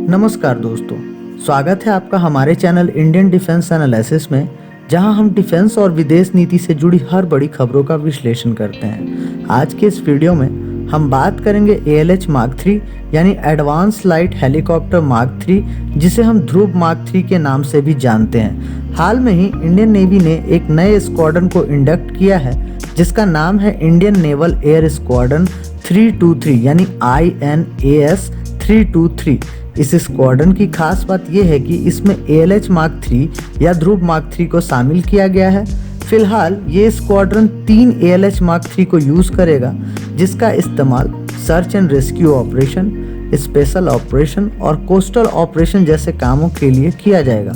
नमस्कार दोस्तों, स्वागत है आपका हमारे चैनल इंडियन डिफेंस एनालिसिस में, जहां हम डिफेंस और विदेश नीति से जुड़ी हर बड़ी खबरों का विश्लेषण करते हैं। आज के इस वीडियो में हम बात करेंगे ALH मार्क 3 यानी एडवांस लाइट हेलीकॉप्टर मार्क 3, जिसे हम ध्रुव मार्क 3 के नाम से भी जानते हैं। हाल में ही इंडियन नेवी ने एक नए स्क्वाड्रन को इंडक्ट किया है, जिसका नाम है इंडियन नेवल एयर स्क्वाड्रन 323 यानी INAS 323। इस स्क्वाड्रन की खास बात यह है कि इसमें ALH मार्क 3 या ध्रुव मार्क 3 को शामिल किया गया है। फिलहाल ये स्क्वाड्रन 3 ALH मार्क 3 को यूज करेगा, जिसका इस्तेमाल search and rescue operation, special operation और कोस्टल ऑपरेशन जैसे कामों के लिए किया जाएगा।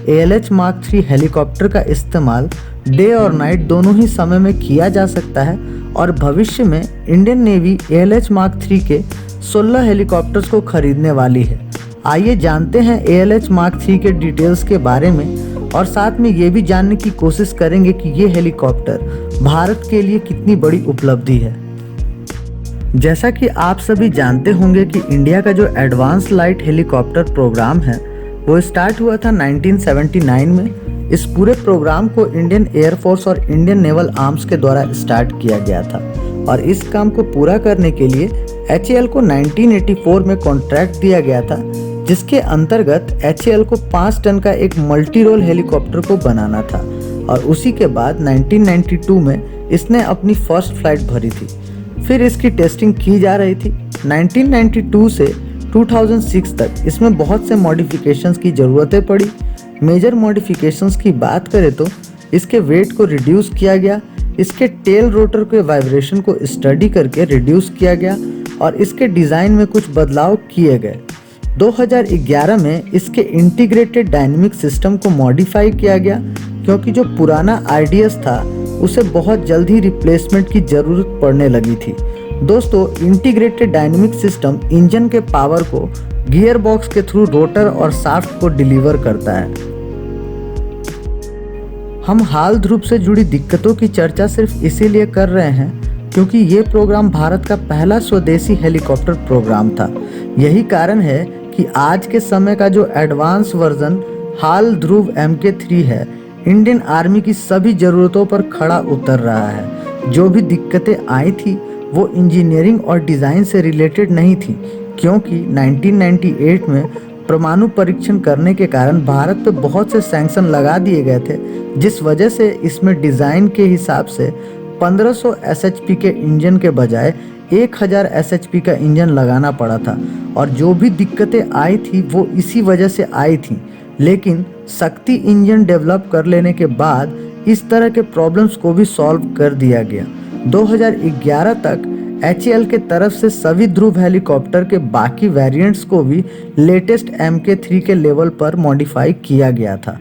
ALH मार्क 3 हेलीकॉप्टर का इस्तेमाल डे और नाइट दोनों ही समय में किया जा सकता है और भविष्य में इंडियन नेवी ALH मार्क 3 के 16 हेलीकॉप्टर्स को खरीदने वाली है। आइए जानते हैं ALH मार्क 3 के डिटेल्स के बारे में और साथ में ये भी जानने की कोशिश करेंगे कि ये हेलीकॉप्टर भारत के लिए कितनी बड़ी उपलब्धि है। जैसा कि आप सभी जानते होंगे कि इंडिया का जो एडवांस लाइट हेलीकॉप्टर प्रोग्राम है वो स्टार्ट हुआ था 1979 में। इस पूरे प्रोग्राम को इंडियन एयरफोर्स और इंडियन नेवल आर्म्स के द्वारा स्टार्ट किया गया था और इस काम को पूरा करने के लिए HAL को 1984 में कॉन्ट्रैक्ट दिया गया था, जिसके अंतर्गत HAL को 5 टन का एक मल्टी रोल हेलीकॉप्टर को बनाना था और उसी के बाद 1992 में इसने अपनी फर्स्ट फ्लाइट भरी थी। फिर इसकी टेस्टिंग की जा रही थी। 1992 से 2006 तक इसमें बहुत से मॉडिफिकेशंस की ज़रूरतें पड़ी। मेजर मॉडिफिकेशंस की बात करें तो इसके वेट को रिड्यूस किया गया, इसके टेल रोटर के वाइब्रेशन को स्टडी करके रिड्यूस किया गया और इसके डिज़ाइन में कुछ बदलाव किए गए। 2011 में इसके इंटीग्रेटेड डायनेमिक सिस्टम को मॉडिफाई किया गया, क्योंकि जो पुराना IDS था उसे बहुत जल्द ही रिप्लेसमेंट की ज़रूरत पड़ने लगी थी। दोस्तों, इंटीग्रेटेड डायनेमिक सिस्टम इंजन के पावर को गियर बॉक्स के थ्रू रोटर और शाफ्ट को डिलीवर करता है। हम हाल ध्रुव से जुड़ी दिक्कतों की चर्चा सिर्फ इसीलिए कर रहे हैं क्योंकि ये प्रोग्राम भारत का पहला स्वदेशी हेलीकॉप्टर प्रोग्राम था। यही कारण है कि आज के समय का जो एडवांस वर्जन हाल ध्रुव MK3 है, इंडियन आर्मी की सभी ज़रूरतों पर खड़ा उतर रहा है। जो भी दिक्कतें आई थी वो इंजीनियरिंग और डिज़ाइन से रिलेटेड नहीं थी, क्योंकि 1998 में परमाणु परीक्षण करने के कारण भारत पर बहुत से सैंक्शन लगा दिए गए थे, जिस वजह से इसमें डिज़ाइन के हिसाब से 1500 SHP के इंजन के बजाय 1000 SHP का इंजन लगाना पड़ा था और जो भी दिक्कतें आई थी वो इसी वजह से आई थी। लेकिन शक्ति इंजन डेवलप कर लेने के बाद इस तरह के प्रॉब्लम्स को भी सॉल्व कर दिया गया। 2011 तक HAL के तरफ से सभी ध्रुव हेलीकॉप्टर के बाकी वेरिएंट्स को भी लेटेस्ट MK3 के लेवल पर मॉडिफाई किया गया था।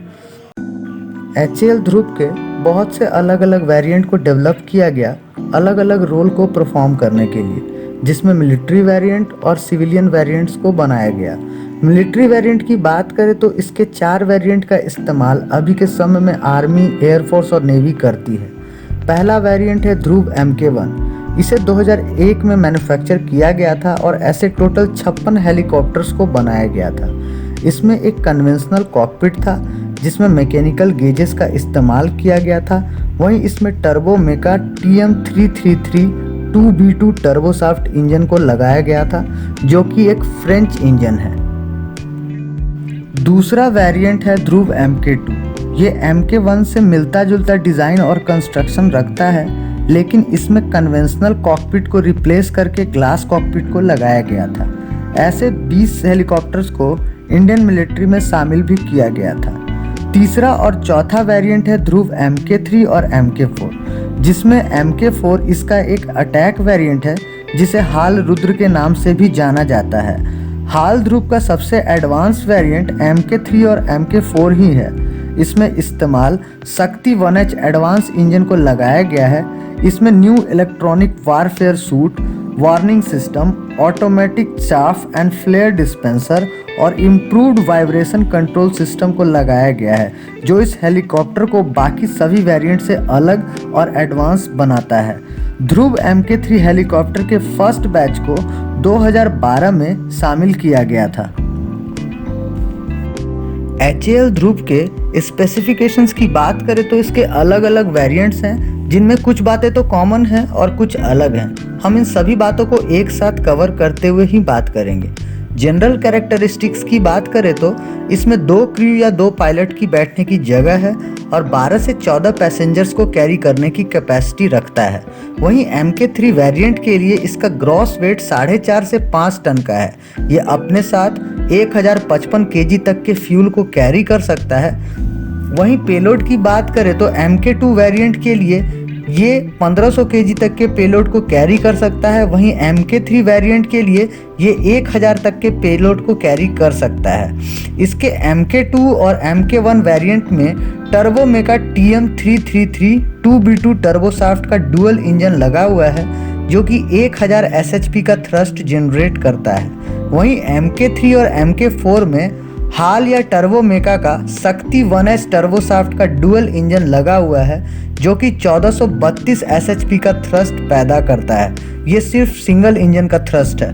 HAL ध्रुव के बहुत से अलग अलग वेरिएंट को डेवलप किया गया अलग अलग रोल को परफॉर्म करने के लिए, जिसमें मिलिट्री वेरिएंट और सिविलियन वेरिएंट्स को बनाया गया। मिलिट्री वेरिएंट की बात करें तो इसके 4 वेरिएंट का इस्तेमाल अभी के समय में आर्मी, एयरफोर्स और नेवी करती है। पहला वेरिएंट है ध्रुव MK1। इसे 2001 में मैन्युफैक्चर किया गया था और ऐसे टोटल 56 हेलीकॉप्टर्स को बनाया गया था। इसमें एक कन्वेंशनल कॉकपिट था जिसमें मैकेनिकल गेजेस का इस्तेमाल किया गया था। वहीं इसमें टर्बो मेका TM333 2B2 टर्बोसाफ्ट इंजन को लगाया गया था, जो कि एक फ्रेंच इंजन है। दूसरा वेरिएंट है ध्रुव MK2। ये MK1 से मिलता जुलता डिज़ाइन और कंस्ट्रक्शन रखता है, लेकिन इसमें कन्वेंशनल कॉकपिट को रिप्लेस करके ग्लास कॉकपिट को लगाया गया था। ऐसे 20 हेलीकॉप्टर्स को इंडियन मिलिट्री में शामिल भी किया गया था। तीसरा और चौथा वेरिएंट है ध्रुव MK3 और MK4, जिसमें MK4 इसका एक अटैक वेरिएंट है जिसे हाल रुद्र के नाम से भी जाना जाता है। हाल ध्रुव का सबसे एडवांस वेरिएंट MK3 और MK4 ही है। इसमें इस्तेमाल शक्ति 1H एडवांस इंजन को लगाया गया है। इसमें new electronic warfare suite, warning system, automatic chaff and flare dispenser और इम्प्रूव्ड वाइब्रेशन कंट्रोल सिस्टम को लगाया गया है, जो इस हेलीकॉप्टर को बाकी सभी वेरिएंट से अलग और एडवांस बनाता है। ध्रुव MK3 हेलीकॉप्टर के फर्स्ट बैच को 2012 में शामिल किया गया था। HAL ध्रुव के स्पेसिफिकेशंस की बात करें तो इसके अलग अलग वेरिएंट्स हैं, जिनमें कुछ बातें तो कॉमन हैं और कुछ अलग हैं। हम इन सभी बातों को एक साथ कवर करते हुए ही बात करेंगे। जनरल कैरेक्टरिस्टिक्स की बात करें तो इसमें 2 क्रू या 2 पायलट की बैठने की जगह है और 12 से 14 पैसेंजर्स को कैरी करने की कैपेसिटी रखता है। वहीं MK3 वेरिएंट के लिए इसका ग्रॉस वेट 4.5 से 5 टन का है। ये अपने साथ 1055 kg तक के फ्यूल को कैरी कर सकता है। वहीं पेलोड की बात करें तो MK2 वेरिएंट के लिए ये 1500 kg तक के पेलोड को कैरी कर सकता है। वहीं MK3 वेरिएंट के लिए ये 1000 तक के पेलोड को कैरी कर सकता है। इसके MK2 और MK1 वेरिएंट में टर्बोमेका TM333 2B2 टर्बोशाफ्ट का डुअल इंजन लगा हुआ है, जो कि 1000 SHP का थ्रस्ट जनरेट करता है। वहीं MK3 और MK4 में हाल या टर्बोमेका का शक्ति 1S टर्बोशाफ्ट का डुअल इंजन लगा हुआ है, जो कि 1432 SHP का थ्रस्ट पैदा करता है। ये सिर्फ सिंगल इंजन का थ्रस्ट है।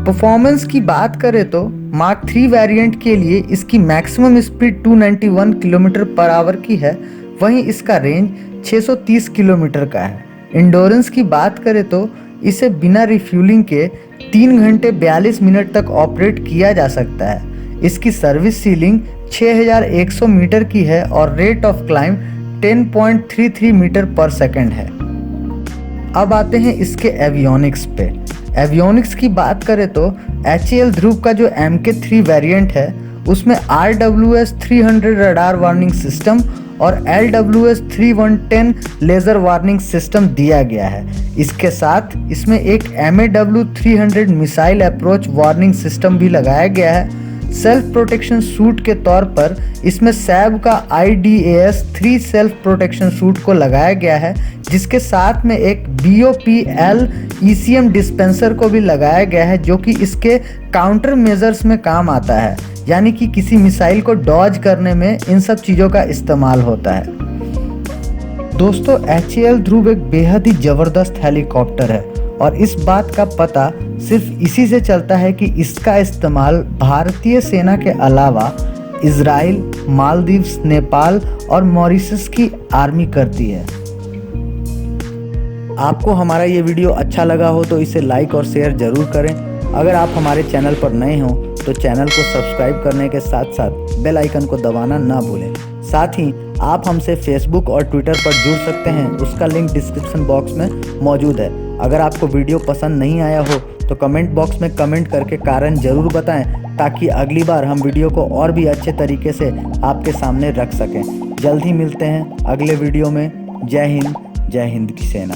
परफॉर्मेंस की बात करें तो मार्क 3 वेरिएंट के लिए इसकी maximum speed 291 kilometre per hour की है। वहीं इसका रेंज 630 किलोमीटर का है। इंडोरेंस की बात करें तो इसे बिना रिफ्यूलिंग के 3 घंटे 42 मिनट तक ऑपरेट किया जा सकता है। इसकी सर्विस सीलिंग 6100 मीटर की है और रेट ऑफ क्लाइंब 10.33 मीटर पर सेकंड है। अब आते हैं इसके एवियोनिक्स पे। एवियोनिक्स की बात करें तो HAL ध्रुव का जो MK3 वेरिएंट है उसमें RWS 300 रडार वार्निंग सिस्टम और LWS 3110 लेज़र वार्निंग सिस्टम दिया गया है। इसके साथ इसमें एक MAW 300 missile approach warning system भी लगाया गया है। सेल्फ प्रोटेक्शन सूट के तौर पर इसमें सैब का IDAS 3 सेल्फ प्रोटेक्शन सूट को लगाया गया है, जिसके साथ में एक BOP-L ECM डिस्पेंसर को भी लगाया गया है, जो कि इसके काउंटर मेजर्स में काम आता है, यानी कि किसी मिसाइल को डॉज करने में इन सब चीज़ों का इस्तेमाल होता है। दोस्तों, HAL ध्रुव एक बेहद ही ज़बरदस्त हेलीकॉप्टर है और इस बात का पता सिर्फ इसी से चलता है कि इसका इस्तेमाल भारतीय सेना के अलावा इजराइल, मालदीव्स, नेपाल और मॉरिशस की आर्मी करती है। आपको हमारा ये वीडियो अच्छा लगा हो तो इसे लाइक और शेयर ज़रूर करें। अगर आप हमारे चैनल पर नए हो तो चैनल को सब्सक्राइब करने के साथ साथ बेल आइकन को दबाना ना भूलें। साथ ही आप हमसे फेसबुक और ट्विटर पर जुड़ सकते हैं, उसका लिंक डिस्क्रिप्शन बॉक्स में मौजूद है। अगर आपको वीडियो पसंद नहीं आया हो तो कमेंट बॉक्स में कमेंट करके कारण ज़रूर बताएं, ताकि अगली बार हम वीडियो को और भी अच्छे तरीके से आपके सामने रख सकें। जल्द ही मिलते हैं अगले वीडियो में। जय हिंद की सेना।